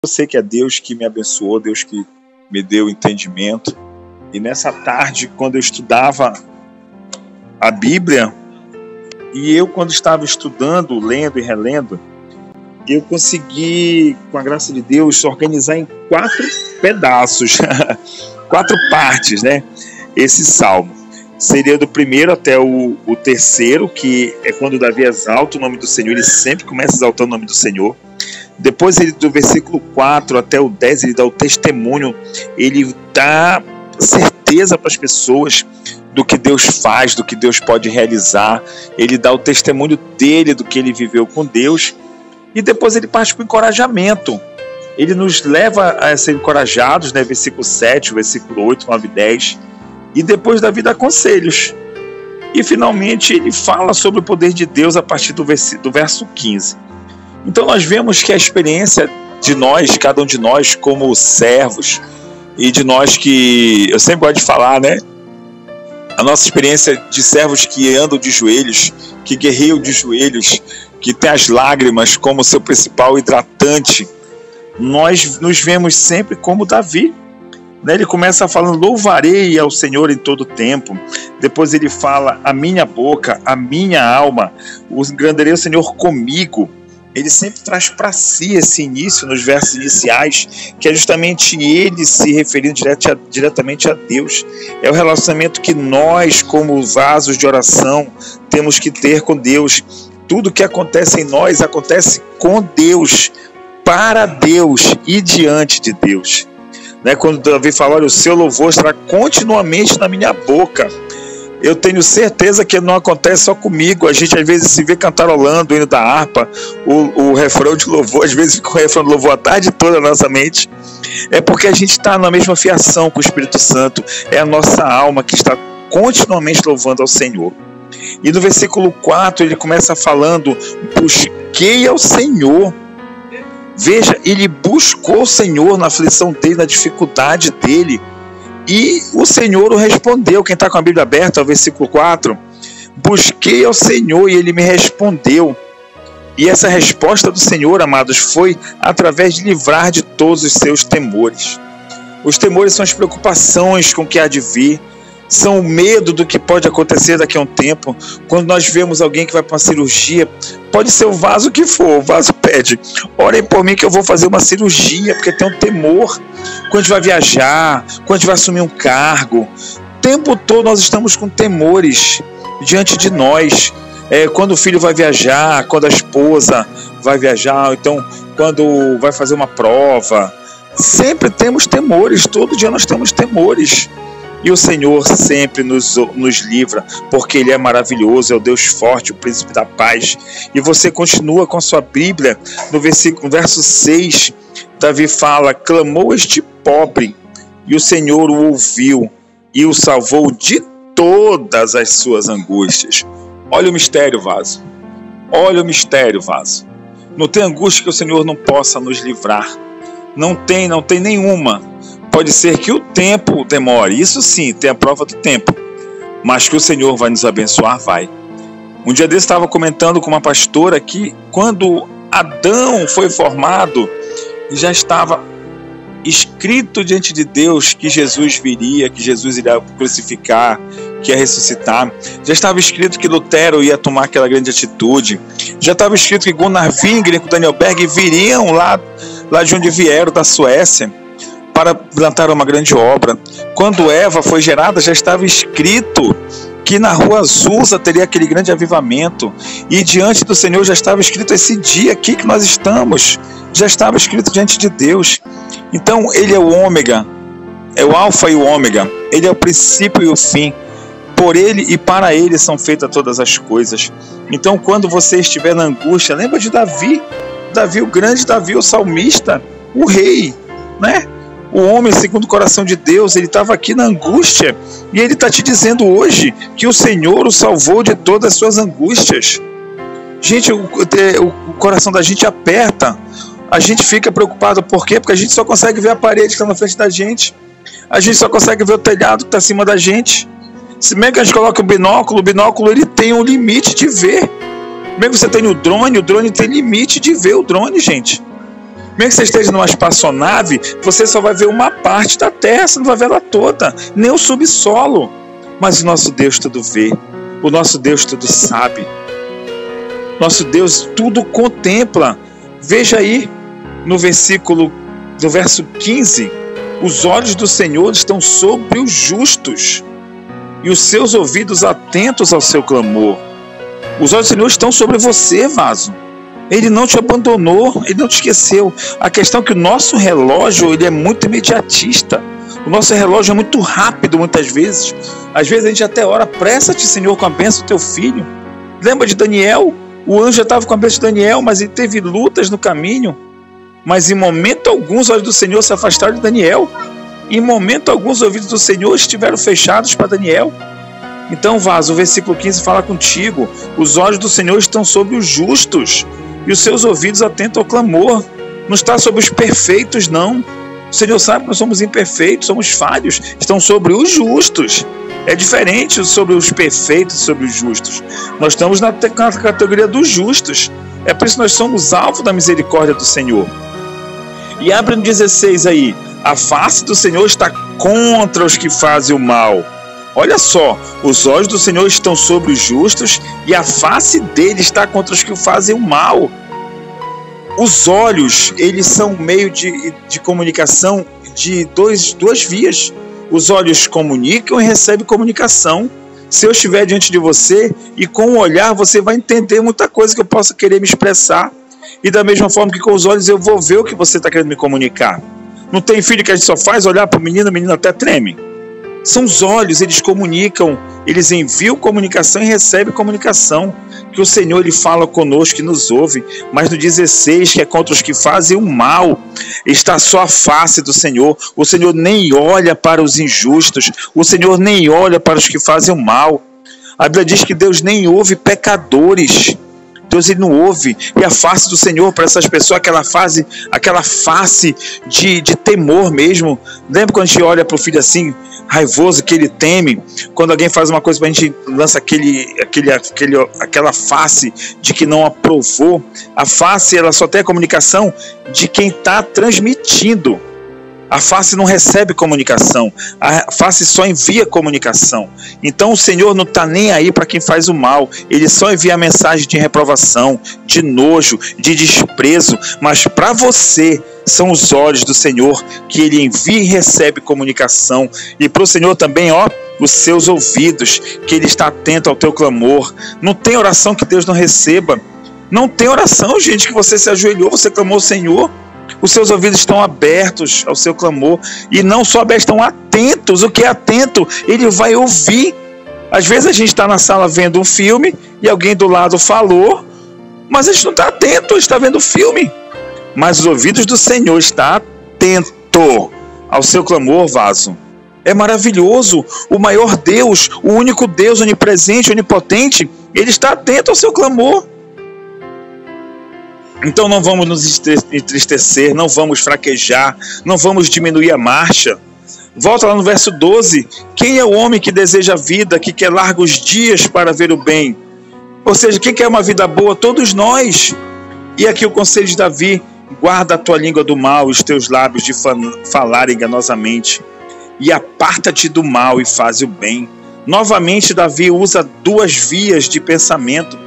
Eu sei que é Deus que me abençoou, Deus que me deu entendimento. E nessa tarde, quando eu estudava a Bíblia, e eu quando estava estudando, lendo e relendo, eu consegui, com a graça de Deus, organizar em 4 pedaços, 4 partes, né? Esse salmo. Seria do primeiro até o terceiro, que é quando Davi exalta o nome do Senhor, ele sempre começa exaltando o nome do Senhor. Depois, ele, do versículo 4 até o 10, ele dá o testemunho, ele dá certeza para as pessoas do que Deus faz, do que Deus pode realizar. Ele dá o testemunho dele, do que ele viveu com Deus. E depois ele parte para o encorajamento. Ele nos leva a ser encorajados, né? Versículo 7, versículo 8, 9 e 10. E depois Davi dá conselhos. E finalmente ele fala sobre o poder de Deus a partir do verso 15. Então nós vemos que a experiência de nós, cada um de nós como servos, e de nós que, eu sempre gosto de falar, né? A nossa experiência de servos que andam de joelhos, que guerreiam de joelhos, que tem as lágrimas como seu principal hidratante, nós nos vemos sempre como Davi. Ele começa falando: louvarei ao Senhor em todo tempo. Depois ele fala: a minha boca, a minha alma, engrandecerei o Senhor comigo. Ele sempre traz para si esse início nos versos iniciais, que é justamente ele se referindo diretamente a Deus. É o relacionamento que nós, como vasos de oração, temos que ter com Deus. Tudo que acontece em nós acontece com Deus, para Deus e diante de Deus. Quando Davi fala: olha, o seu louvor estará continuamente na minha boca. Eu tenho certeza que não acontece só comigo. A gente às vezes se vê cantarolando, indo da harpa, o refrão de louvor, às vezes fica o refrão de louvor a tarde toda na nossa mente. É porque a gente está na mesma fiação com o Espírito Santo. É a nossa alma que está continuamente louvando ao Senhor. E no versículo 4 ele começa falando: busquei ao Senhor. Veja, ele buscou o Senhor na aflição dele, na dificuldade dele. E o Senhor o respondeu. Quem está com a Bíblia aberta, o versículo 4. Busquei ao Senhor e ele me respondeu. E essa resposta do Senhor, amados, foi através de livrar de todos os seus temores. Os temores são as preocupações com o que há de vir. São o medo do que pode acontecer daqui a um tempo. Quando nós vemos alguém que vai para uma cirurgia, pode ser o vaso que for, o vaso pede: orem por mim que eu vou fazer uma cirurgia, porque tem um temor. Quando a gente vai viajar, quando a gente vai assumir um cargo, o tempo todo nós estamos com temores diante de nós. Quando o filho vai viajar, quando a esposa vai viajar, então quando vai fazer uma prova, sempre temos temores, todo dia nós temos temores. E o Senhor sempre nos livra, porque Ele é maravilhoso, é o Deus forte, o príncipe da paz. E você continua com a sua Bíblia, no verso 6, Davi fala: clamou este pobre, e o Senhor o ouviu, e o salvou de todas as suas angústias. Olha o mistério, vaso. Olha o mistério, vaso. Não tem angústia que o Senhor não possa nos livrar. Não tem nenhuma. Pode ser que o tempo demore, isso sim, tem a prova do tempo, mas que o Senhor vai nos abençoar, vai. Um dia desse estava comentando com uma pastora que quando Adão foi formado, já estava escrito diante de Deus que Jesus viria, que Jesus iria crucificar, que ia ressuscitar. Já estava escrito que Lutero ia tomar aquela grande atitude. Já estava escrito que Gunnar Wingren e Daniel Berg viriam lá de onde vieram, da Suécia, para plantar uma grande obra. Quando Eva foi gerada, já estava escrito que na Rua Azusa teria aquele grande avivamento. E diante do Senhor já estava escrito esse dia aqui que nós estamos. Já estava escrito diante de Deus. Então Ele é o ômega, é o alfa e o ômega. Ele é o princípio e o fim. Por Ele e para Ele são feitas todas as coisas. Então quando você estiver na angústia, lembra de Davi. Davi, o grande Davi, o salmista, o rei, né? O homem segundo o coração de Deus, ele estava aqui na angústia, e ele está te dizendo hoje que o Senhor o salvou de todas as suas angústias. Gente, o coração da gente aperta, a gente fica preocupado. Por quê? Porque a gente só consegue ver a parede que está na frente da gente, a gente só consegue ver o telhado que está acima da gente. Se bem que a gente coloca o binóculo ele tem um limite de ver. Mesmo que você tenha o drone tem limite de ver o drone, gente. Mesmo que você esteja numa espaçonave, você só vai ver uma parte da terra, você não vai ver ela toda, nem o subsolo. Mas o nosso Deus tudo vê, o nosso Deus tudo sabe, nosso Deus tudo contempla. Veja aí no verso 15, os olhos do Senhor estão sobre os justos e os seus ouvidos atentos ao seu clamor. Os olhos do Senhor estão sobre você, vaso. Ele não te abandonou, Ele não te esqueceu. A questão é que o nosso relógio ele é muito imediatista. O nosso relógio é muito rápido muitas vezes. Às vezes a gente até ora, apressa-te, Senhor, com a bênção do teu filho. Lembra de Daniel? O anjo já estava com a bênção de Daniel, mas ele teve lutas no caminho. Mas em momento algum os olhos do Senhor se afastaram de Daniel. Em momento algum os ouvidos do Senhor estiveram fechados para Daniel. Então, vaso, o versículo 15 fala contigo. Os olhos do Senhor estão sobre os justos e os seus ouvidos atentos ao clamor. Não está sobre os perfeitos, não. O Senhor sabe que nós somos imperfeitos, somos falhos. Estão sobre os justos. É diferente sobre os perfeitos e sobre os justos. Nós estamos na categoria dos justos. É por isso que nós somos alvo da misericórdia do Senhor. E abre no 16 aí. A face do Senhor está contra os que fazem o mal. Olha só, os olhos do Senhor estão sobre os justos e a face dele está contra os que fazem o mal. Os olhos, eles são um meio de comunicação de duas vias. Os olhos comunicam e recebem comunicação. Se eu estiver diante de você e com o olhar você vai entender muita coisa que eu possa querer me expressar. E da mesma forma que com os olhos eu vou ver o que você está querendo me comunicar. Não tem filho que a gente só faz olhar para o menino até treme. São os olhos, eles comunicam, eles enviam comunicação e recebem comunicação. Que o Senhor ele fala conosco e nos ouve. Mas no 16, que é contra os que fazem o mal, está só a face do Senhor. O Senhor nem olha para os injustos, o Senhor nem olha para os que fazem o mal. A Bíblia diz que Deus nem ouve pecadores. Deus ele não ouve. E a face do Senhor para essas pessoas, aquela face de temor mesmo. Lembra quando a gente olha para o filho assim, raivoso, que ele teme? Quando alguém faz uma coisa para a gente, lança aquela face de que não aprovou. A face ela só tem a comunicação de quem está transmitindo. A face não recebe comunicação, a face só envia comunicação. Então o Senhor não está nem aí para quem faz o mal. Ele só envia a mensagem de reprovação, de nojo, de desprezo. Mas para você são os olhos do Senhor que Ele envia e recebe comunicação. E para o Senhor também, os seus ouvidos, que Ele está atento ao teu clamor. Não tem oração que Deus não receba. Não tem oração, gente, que você se ajoelhou, você clamou ao Senhor. Os seus ouvidos estão abertos ao seu clamor. E não só abertos, estão atentos. O que é atento, ele vai ouvir. Às vezes a gente está na sala vendo um filme e alguém do lado falou, mas a gente não está atento, a gente está vendo o filme. Mas os ouvidos do Senhor estão atentos ao seu clamor, vaso. É maravilhoso. O maior Deus, o único Deus onipresente, onipotente, ele está atento ao seu clamor. Então não vamos nos entristecer, não vamos fraquejar, não vamos diminuir a marcha. Volta lá no verso 12. Quem é o homem que deseja a vida, que quer largos dias para ver o bem? Ou seja, quem quer uma vida boa? Todos nós. E aqui o conselho de Davi: guarda a tua língua do mal e os teus lábios de falar enganosamente. E aparta-te do mal e faz o bem. Novamente Davi usa duas vias de pensamento.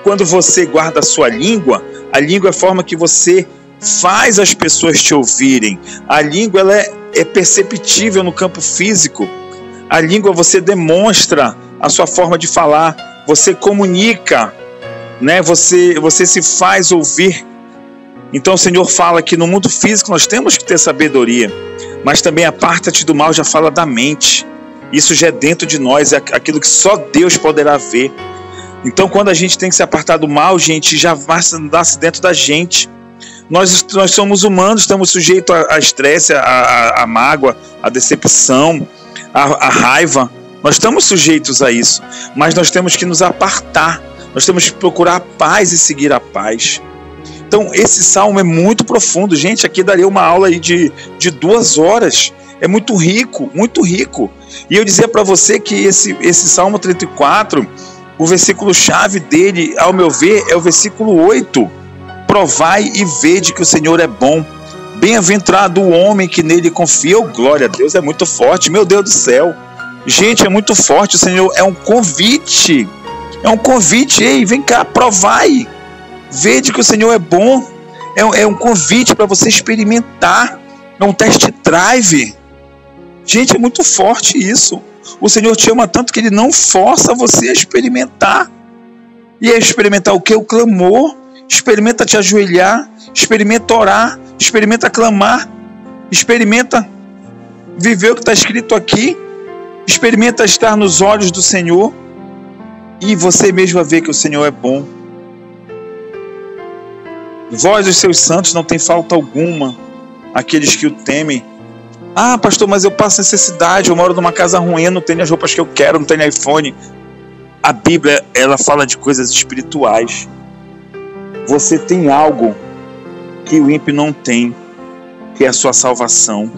Quando você guarda a sua língua, a língua é a forma que você faz as pessoas te ouvirem. A língua ela é perceptível no campo físico. A língua você demonstra a sua forma de falar, você comunica, né? Você se faz ouvir. Então o Senhor fala que no mundo físico nós temos que ter sabedoria, mas também aparta-te do mal já fala da mente. Isso já é dentro de nós, é aquilo que só Deus poderá ver. Então quando a gente tem que se apartar do mal, gente, já nasce dentro da gente. Nós somos humanos, estamos sujeitos a estresse, a mágoa, a decepção, a raiva. Nós estamos sujeitos a isso, mas nós temos que nos apartar. Nós temos que procurar a paz e seguir a paz. Então esse salmo é muito profundo, gente. Aqui daria uma aula aí de 2 horas. É muito rico, muito rico. E eu dizia para você que esse Salmo 34, o versículo chave dele, ao meu ver, é o versículo 8. provai e vede que o Senhor é bom. Bem-aventurado o homem que nele confia. Oh, glória a Deus, é muito forte, meu Deus do céu. Gente, é muito forte. O Senhor é um convite. É um convite. Ei, vem cá, provai. Vede que o Senhor é bom. É um convite para você experimentar. É um test drive. Gente, é muito forte isso. O Senhor te ama tanto que Ele não força você a experimentar. E é experimentar o que? O clamor. Experimenta te ajoelhar. Experimenta orar. Experimenta clamar. Experimenta viver o que está escrito aqui. Experimenta estar nos olhos do Senhor. E você mesmo vai ver que o Senhor é bom. Vós, os seus santos, não tem falta alguma. Aqueles que o temem. Ah, pastor, mas eu passo necessidade. Eu moro numa casa ruim, eu não tenho as roupas que eu quero, não tenho iPhone. A Bíblia, ela fala de coisas espirituais. Você tem algo que o ímpio não tem, que é a sua salvação.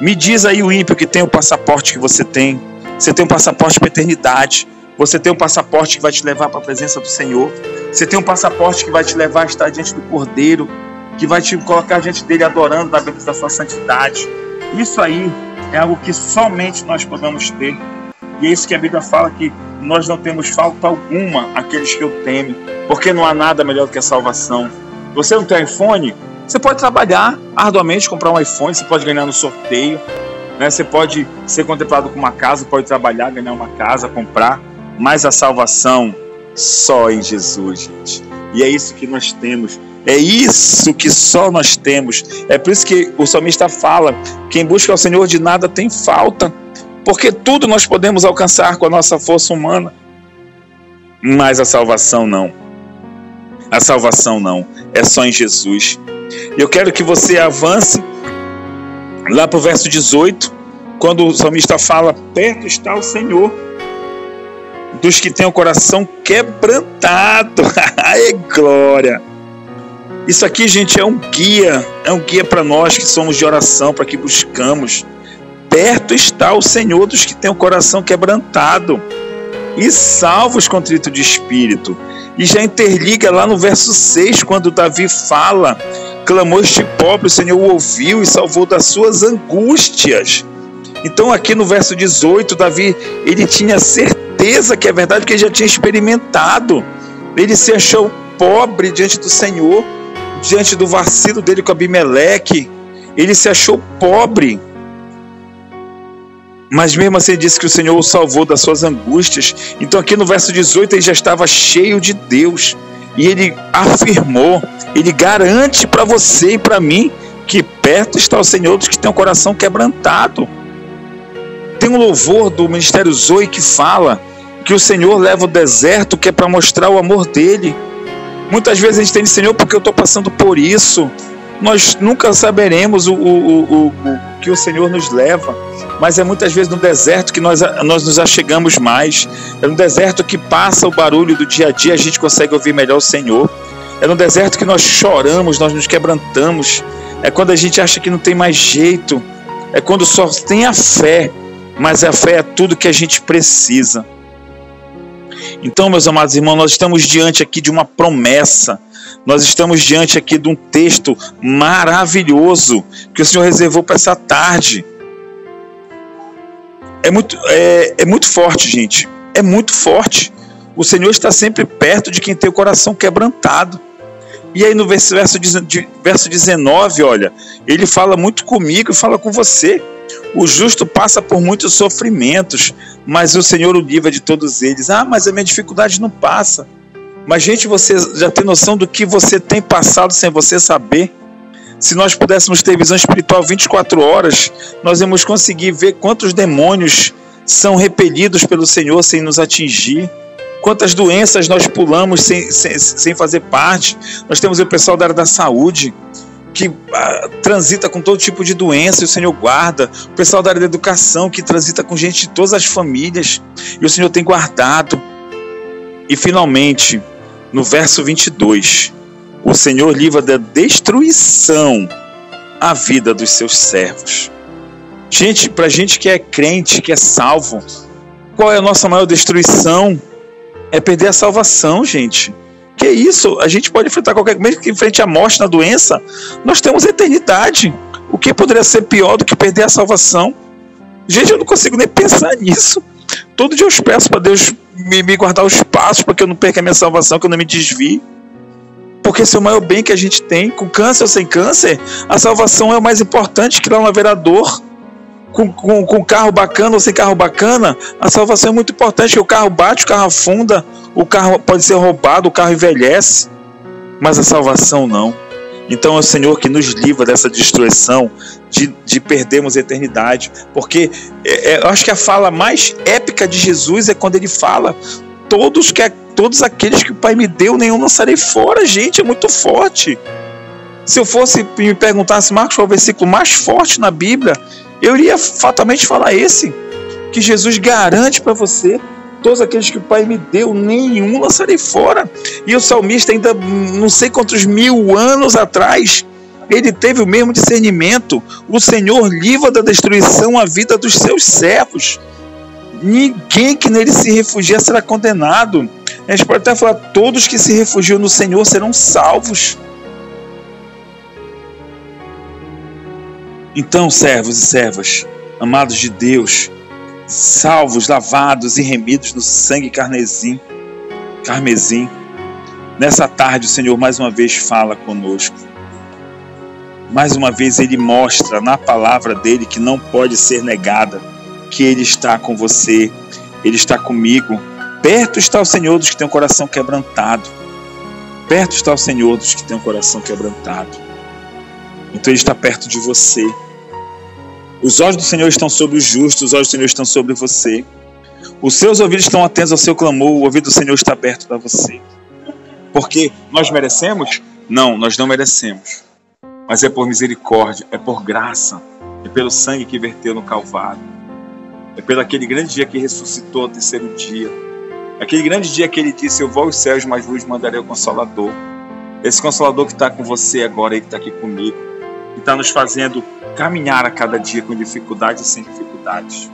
Me diz aí o ímpio que tem o passaporte que você tem. Você tem um passaporte para a eternidade. Você tem um passaporte que vai te levar para a presença do Senhor. Você tem um passaporte que vai te levar a estar diante do Cordeiro, que vai te colocar diante dele adorando na beleza da sua santidade. Isso aí é algo que somente nós podemos ter. E é isso que a Bíblia fala, que nós não temos falta alguma aqueles que o temem, porque não há nada melhor do que a salvação. Você não tem iPhone? Você pode trabalhar arduamente, comprar um iPhone, você pode ganhar no sorteio, né? Você pode ser contemplado com uma casa, pode trabalhar, ganhar uma casa, comprar, mas a salvação só em Jesus, gente. E é isso que nós temos. É isso que só nós temos. É por isso que o salmista fala: quem busca ao Senhor de nada tem falta, porque tudo nós podemos alcançar com a nossa força humana, mas a salvação não. A salvação não. É só em Jesus. Eu quero que você avance lá para o verso 18, quando o salmista fala: perto está o Senhor dos que têm o coração quebrantado. Ai, glória! Isso aqui, gente, é um guia para nós que somos de oração, para que buscamos. Perto está o Senhor dos que têm o coração quebrantado e salva os contritos de espírito. E já interliga lá no verso 6, quando Davi fala: clamou este pobre, o Senhor o ouviu e salvou das suas angústias. Então aqui no verso 18, Davi, ele tinha certeza que é verdade, porque ele já tinha experimentado. Ele se achou pobre diante do Senhor, diante do vacilo dele com Abimeleque. Ele se achou pobre, mas mesmo assim ele disse que o Senhor o salvou das suas angústias. Então aqui no verso 18 ele já estava cheio de Deus, e ele afirmou, ele garante para você e para mim que perto está o Senhor dos que têm o coração quebrantado. Tem um louvor do Ministério Zoe que fala que o Senhor leva o deserto, que é para mostrar o amor dele. Muitas vezes a gente tem de: Senhor, porque eu estou passando por isso. Nós nunca saberemos o que o Senhor nos leva, mas é muitas vezes no deserto que nós nos achegamos mais. É no deserto que passa o barulho do dia a dia, a gente consegue ouvir melhor o Senhor. É no deserto que nós choramos, nós nos quebrantamos. É quando a gente acha que não tem mais jeito. É quando só tem a fé, mas a fé é tudo que a gente precisa. Então, meus amados irmãos, nós estamos diante aqui de uma promessa. Nós estamos diante aqui de um texto maravilhoso que o Senhor reservou para essa tarde. É muito forte, gente. É muito forte. O Senhor está sempre perto de quem tem o coração quebrantado. E aí no verso 19, olha, ele fala muito comigo e fala com você. O justo passa por muitos sofrimentos, mas o Senhor o livra de todos eles. Ah, mas a minha dificuldade não passa. Mas, gente, você já tem noção do que você tem passado sem você saber? Se nós pudéssemos ter visão espiritual 24 horas, nós íamos conseguir ver quantos demônios são repelidos pelo Senhor sem nos atingir. Quantas doenças nós pulamos sem fazer parte. Nós temos o pessoal da área da saúde que transita com todo tipo de doença e o Senhor guarda. O pessoal da área da educação que transita com gente de todas as famílias e o Senhor tem guardado. E finalmente, no verso 22, o Senhor livra da destruição a vida dos seus servos. Gente, para gente que é crente, que é salvo, qual é a nossa maior destruição? É perder a salvação, gente. Que isso? A gente pode enfrentar qualquer... Mesmo que enfrente a morte na doença, nós temos a eternidade. O que poderia ser pior do que perder a salvação? Gente, eu não consigo nem pensar nisso. Todo dia eu peço para Deus me guardar os passos, para que eu não perca a minha salvação, que eu não me desvie. Porque esse é o maior bem que a gente tem. Com câncer ou sem câncer, a salvação é o mais importante, que não haverá dor. Com carro bacana ou sem carro bacana, a salvação é muito importante, porque o carro bate, o carro afunda, o carro pode ser roubado, o carro envelhece, mas a salvação não. Então é o Senhor que nos livra dessa destruição, de perdermos a eternidade, porque eu acho que a fala mais épica de Jesus é quando ele fala: todos aqueles que o Pai me deu, nenhum lançarei fora. Gente, é muito forte. Se eu fosse me perguntasse, Marcos, qual é o versículo mais forte na Bíblia, eu iria fatalmente falar esse, que Jesus garante para você: todos aqueles que o Pai me deu, nenhum lançarei fora. E o salmista, ainda não sei quantos 1000 anos atrás, ele teve o mesmo discernimento: o Senhor livra da destruição a vida dos seus servos. Ninguém que nele se refugia será condenado. A gente pode até falar: todos que se refugiam no Senhor serão salvos. Então, servos e servas, amados de Deus, salvos, lavados e remidos no sangue carmesim, nessa tarde o Senhor mais uma vez fala conosco. Mais uma vez Ele mostra na palavra dEle, que não pode ser negada, que Ele está com você, Ele está comigo. Perto está o Senhor dos que têm o coração quebrantado. Perto está o Senhor dos que têm o coração quebrantado. Então Ele está perto de você. Os olhos do Senhor estão sobre os justos, os olhos do Senhor estão sobre você. Os seus ouvidos estão atentos ao seu clamor, o ouvido do Senhor está aberto para você. Porque nós merecemos? Não, nós não merecemos. Mas é por misericórdia, é por graça, é pelo sangue que verteu no Calvário. É pelo aquele grande dia que ressuscitou ao terceiro dia. Aquele grande dia que Ele disse: eu vou aos céus, mas vos mandarei o Consolador. Esse Consolador que está com você agora, Ele que está aqui comigo, e está nos fazendo caminhar a cada dia com dificuldades e sem dificuldades.